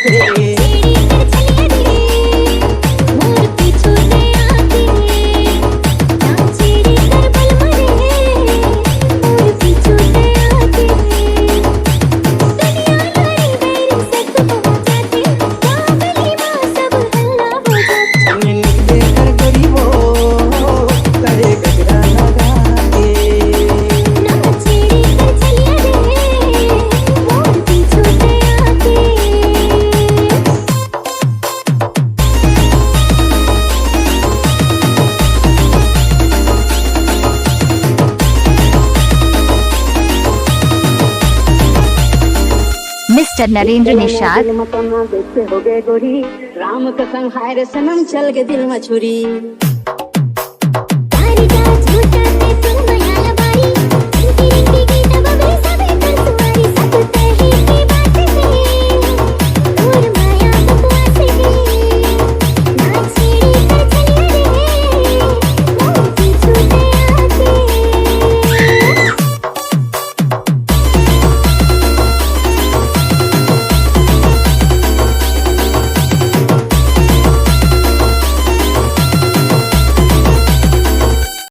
के। मिस्टर नरेंद्र निषाद। हो गए गोरी, राम कसम हाय रे सनम चल के दिल में छुरी।